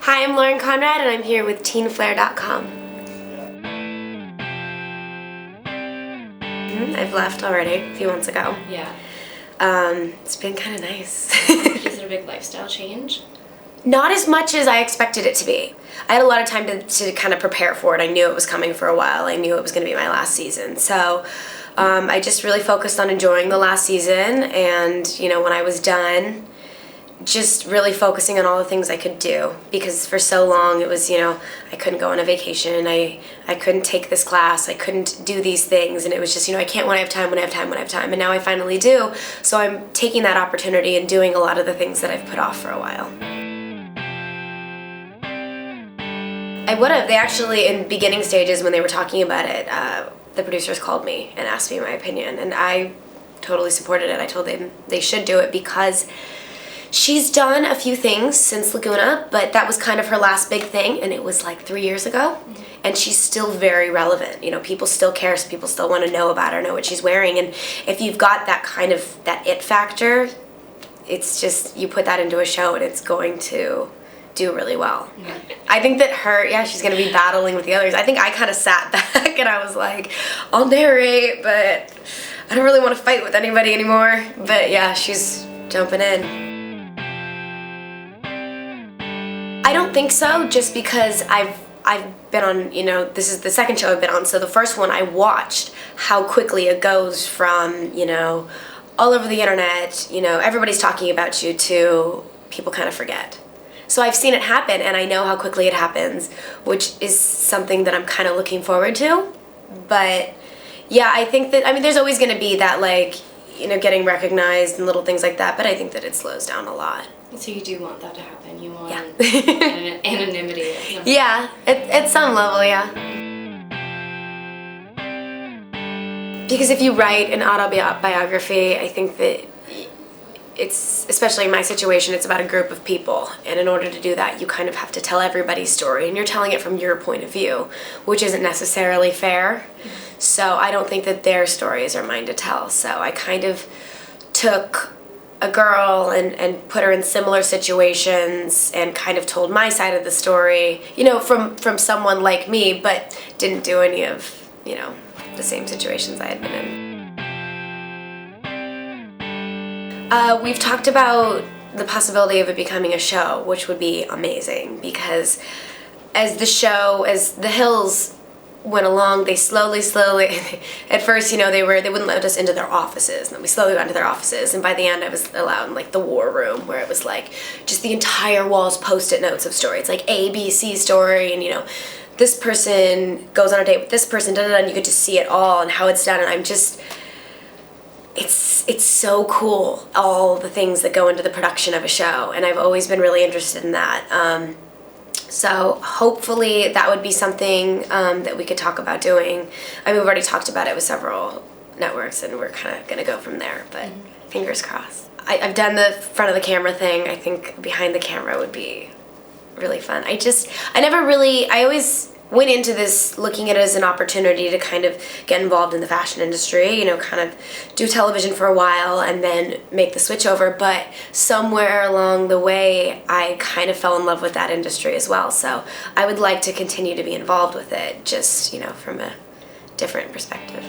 Hi, I'm Lauren Conrad, and I'm here with Teenflare.com. I've left already a few months ago. Yeah. It's been kind of nice. Is it a big lifestyle change? Not as much as I expected it to be. I had a lot of time to kind of prepare for it. I knew it was coming for a while. I knew it was going to be my last season. So I just really focused on enjoying the last season, and when I was done, just really focusing on all the things I could do, because for so long it was, I couldn't go on a vacation, I couldn't take this class, I couldn't do these things, and it was just, I can't when I have time, and now I finally do, so I'm taking that opportunity and doing a lot of the things that I've put off for a while. I would have. They actually, in beginning stages when they were talking about it, the producers called me and asked me my opinion, and I totally supported it. I told them they should do it because she's done a few things since Laguna, but that was kind of her last big thing, and it was like 3 years ago, and she's still very relevant. People still care, so people still want to know about her, know what she's wearing, and if you've got that kind of, that it factor, it's just, you put that into a show and it's going to do really well. Yeah. I think that she's going to be battling with the others. I think I kind of sat back and I was like, I'll narrate, but I don't really want to fight with anybody anymore. But yeah, she's jumping in. I don't think so, just because I've been on, this is the second show I've been on, so the first one I watched how quickly it goes from, all over the internet, everybody's talking about you, to people kind of forget. So I've seen it happen, and I know how quickly it happens, which is something that I'm kind of looking forward to. But yeah, I think that, there's always going to be that, getting recognized and little things like that, but I think that it slows down a lot. So you do want that to happen? You want anonymity? Yeah, at some level, yeah. Because if you write an autobiography, I think that it's, especially in my situation, it's about a group of people, and in order to do that, you kind of have to tell everybody's story, and you're telling it from your point of view, which isn't necessarily fair. So I don't think that their stories are mine to tell. So I kind of took a girl and put her in similar situations and kind of told my side of the story, from someone like me, but didn't do any of, the same situations I had been in. We've talked about the possibility of it becoming a show, which would be amazing, because as the Hills went along, they slowly, at first, they wouldn't let us into their offices, and then we slowly got into their offices, and by the end I was allowed in the war room, where it was just the entire walls post-it notes of stories, A, B, C story, and this person goes on a date with this person, and you get to see it all and how it's done, and I'm just, it's so cool, all the things that go into the production of a show, and I've always been really interested in that. So hopefully that would be something that we could talk about doing. We've already talked about it with several networks, and we're kind of going to go from there, but fingers crossed. I've done the front of the camera thing. I think behind the camera would be really fun. I always went into this looking at it as an opportunity to kind of get involved in the fashion industry, kind of do television for a while and then make the switch over, but somewhere along the way I kind of fell in love with that industry as well, so I would like to continue to be involved with it, just, from a different perspective.